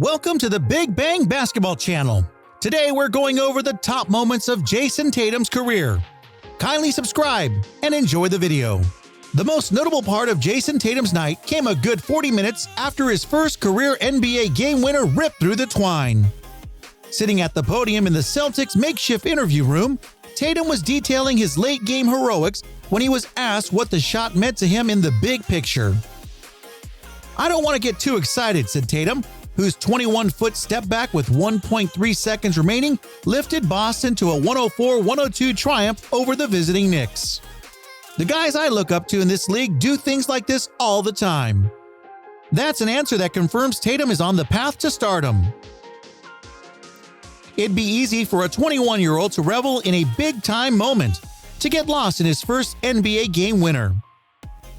Welcome to the Big Bang Basketball channel. Today we're going over the top moments of Jayson Tatum's career. Kindly subscribe and enjoy the video. The most notable part of Jayson Tatum's night came a good 40 minutes after his first career NBA game winner ripped through the twine. Sitting at the podium in the Celtics' makeshift interview room, Tatum was detailing his late-game heroics when he was asked what the shot meant to him in the big picture. "I don't want to get too excited," said Tatum, whose 21-foot step back with 1.3 seconds remaining lifted Boston to a 104-102 triumph over the visiting Knicks. "The guys I look up to in this league do things like this all the time." That's an answer that confirms Tatum is on the path to stardom. It'd be easy for a 21-year-old to revel in a big-time moment, to get lost in his first NBA game winner.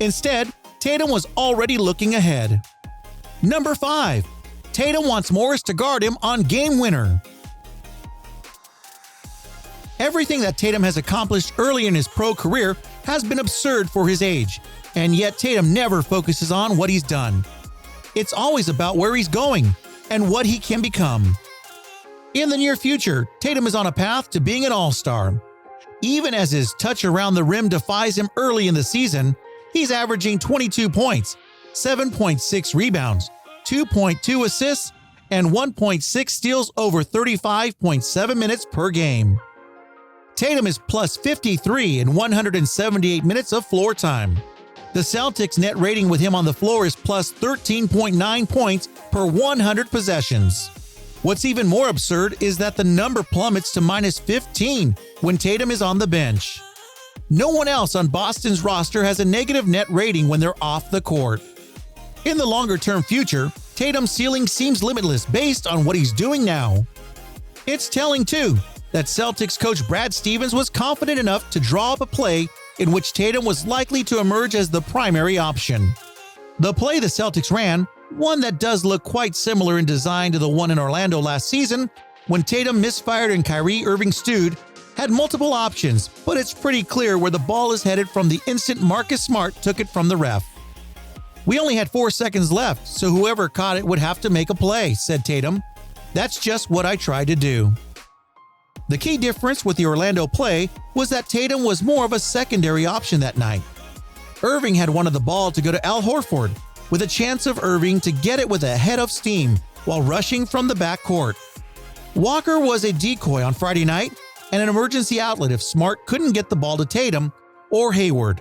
Instead, Tatum was already looking ahead. Number 5. Tatum wants Morris to guard him on game winner. Everything that Tatum has accomplished early in his pro career has been absurd for his age, and yet Tatum never focuses on what he's done. It's always about where he's going and what he can become. In the near future, Tatum is on a path to being an all-star. Even as his touch around the rim defies him early in the season, he's averaging 22 points, 7.6 rebounds, 2.2 assists, and 1.6 steals over 35.7 minutes per game. Tatum is plus 53 in 178 minutes of floor time. The Celtics' net rating with him on the floor is plus 13.9 points per 100 possessions. What's even more absurd is that the number plummets to minus 15 when Tatum is on the bench. No one else on Boston's roster has a negative net rating when they're off the court. In the longer-term future, Tatum's ceiling seems limitless based on what he's doing now. It's telling, too, that Celtics coach Brad Stevens was confident enough to draw up a play in which Tatum was likely to emerge as the primary option. The play the Celtics ran, one that does look quite similar in design to the one in Orlando last season, when Tatum misfired and Kyrie Irving stewed, had multiple options, but it's pretty clear where the ball is headed from the instant Marcus Smart took it from the ref. "We only had 4 seconds left, so whoever caught it would have to make a play," said Tatum. "That's just what I tried to do." The key difference with the Orlando play was that Tatum was more of a secondary option that night. Irving had wanted the ball to go to Al Horford, with a chance of Irving to get it with a head of steam while rushing from the backcourt. Walker was a decoy on Friday night and an emergency outlet if Smart couldn't get the ball to Tatum or Hayward.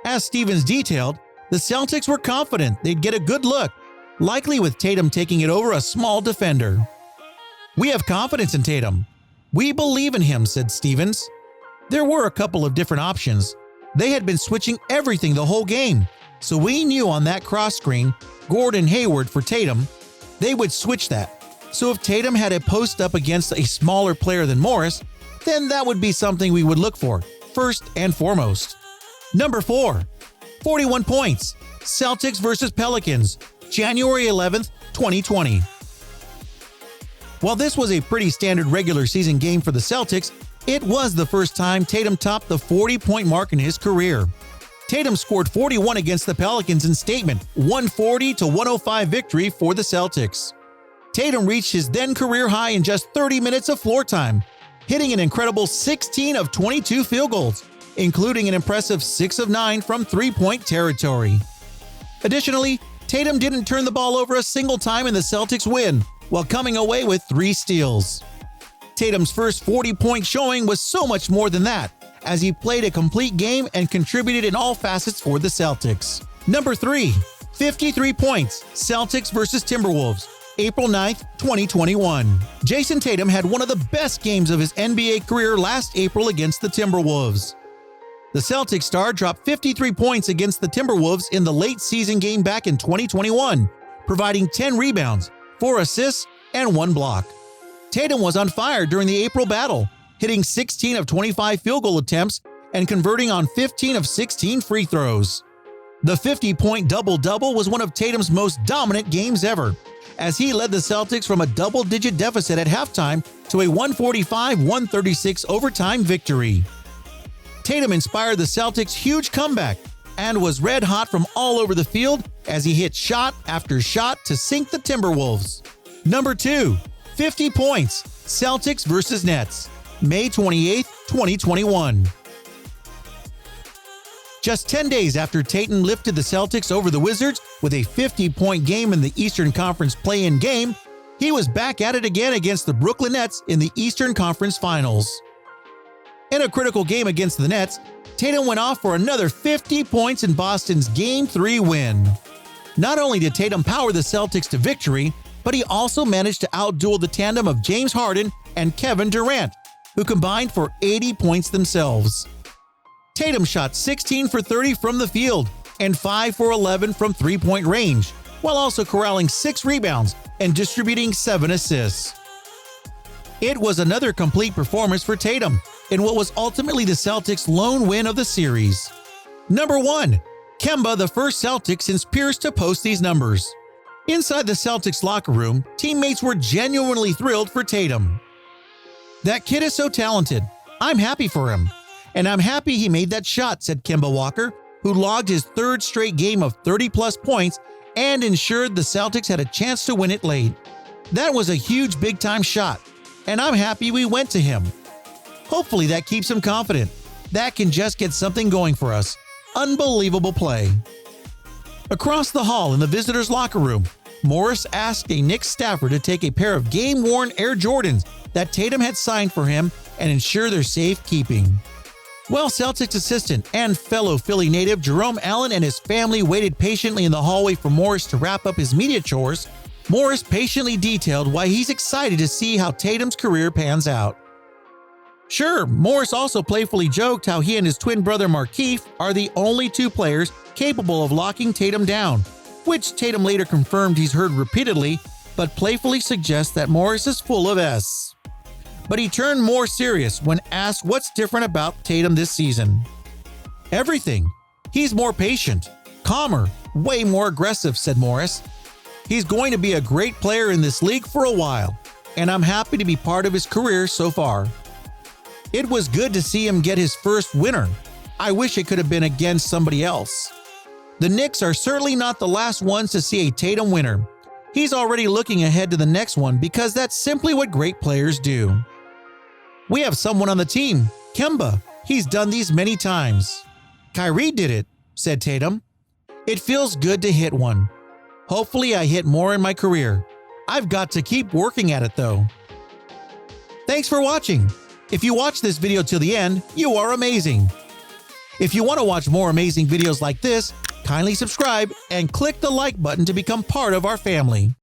As Stevens detailed, the Celtics were confident they'd get a good look, likely with Tatum taking it over a small defender. "We have confidence in Tatum. We believe in him," said Stevens. There were a couple of different options. They had been switching everything the whole game, so we knew on that cross screen, Gordon Hayward for Tatum, they would switch that. So if Tatum had a post up against a smaller player than Morris, then that would be something we would look for, first and foremost. Number 4. 41 points. Celtics versus Pelicans, January 11th, 2020. While this was a pretty standard regular season game for the Celtics, it was the first time Tatum topped the 40-point mark in his career. Tatum scored 41 against the Pelicans in statement 140-105 victory for the Celtics. Tatum reached his then career high in just 30 minutes of floor time, hitting an incredible 16 of 22 field goals, including an impressive 6 of 9 from three-point territory. Additionally, Tatum didn't turn the ball over a single time in the Celtics win, while coming away with 3 steals. Tatum's first 40-point showing was so much more than that, as he played a complete game and contributed in all facets for the Celtics. Number 3. 53 points. Celtics versus Timberwolves, April 9th, 2021. Jayson Tatum had one of the best games of his NBA career last April against the Timberwolves. The Celtics star dropped 53 points against the Timberwolves in the late season game back in 2021, providing 10 rebounds, 4 assists, and 1 block. Tatum was on fire during the April battle, hitting 16 of 25 field goal attempts and converting on 15 of 16 free throws. The 50-point double-double was one of Tatum's most dominant games ever, as he led the Celtics from a double-digit deficit at halftime to a 145-136 overtime victory. Tatum inspired the Celtics' huge comeback and was red-hot from all over the field as he hit shot after shot to sink the Timberwolves. Number 2. 50 points. Celtics vs. Nets. May 28, 2021. Just 10 days after Tatum lifted the Celtics over the Wizards with a 50-point game in the Eastern Conference play-in game, he was back at it again against the Brooklyn Nets in the Eastern Conference Finals. In a critical game against the Nets, Tatum went off for another 50 points in Boston's Game 3 win. Not only did Tatum power the Celtics to victory, but he also managed to outduel the tandem of James Harden and Kevin Durant, who combined for 80 points themselves. Tatum shot 16 for 30 from the field and 5 for 11 from three-point range, while also corralling 6 rebounds and distributing 7 assists. It was another complete performance for Tatum in what was ultimately the Celtics' lone win of the series. Number 1. Kemba, the first Celtic since Pierce to post these numbers. Inside the Celtics locker room, teammates were genuinely thrilled for Tatum. "That kid is so talented. I'm happy for him. And I'm happy he made that shot," said Kemba Walker, who logged his third straight game of 30-plus points and ensured the Celtics had a chance to win it late. "That was a huge big-time shot, and I'm happy we went to him. Hopefully that keeps him confident. That can just get something going for us. Unbelievable play." Across the hall in the visitors' locker room, Morris asked a Knicks staffer to take a pair of game-worn Air Jordans that Tatum had signed for him and ensure their safekeeping. While Celtics assistant and fellow Philly native Jerome Allen and his family waited patiently in the hallway for Morris to wrap up his media chores, Morris patiently detailed why he's excited to see how Tatum's career pans out. Sure, Morris also playfully joked how he and his twin brother Markieff are the only 2 players capable of locking Tatum down, which Tatum later confirmed he's heard repeatedly, but playfully suggests that Morris is full of S. But he turned more serious when asked what's different about Tatum this season. "Everything. He's more patient, calmer, way more aggressive," said Morris. "He's going to be a great player in this league for a while, and I'm happy to be part of his career so far. It was good to see him get his first winner. I wish it could have been against somebody else. The Knicks are certainly not the last ones to see a Tatum winner. He's already looking ahead to the next one because that's simply what great players do. We have someone on the team, Kemba. He's done these many times." "Kyrie did it," said Tatum. "It feels good to hit one. Hopefully I hit more in my career. I've got to keep working at it though." Thanks for watching. If you watched this video till the end, you are amazing. If you want to watch more amazing videos like this, kindly subscribe and click the like button to become part of our family.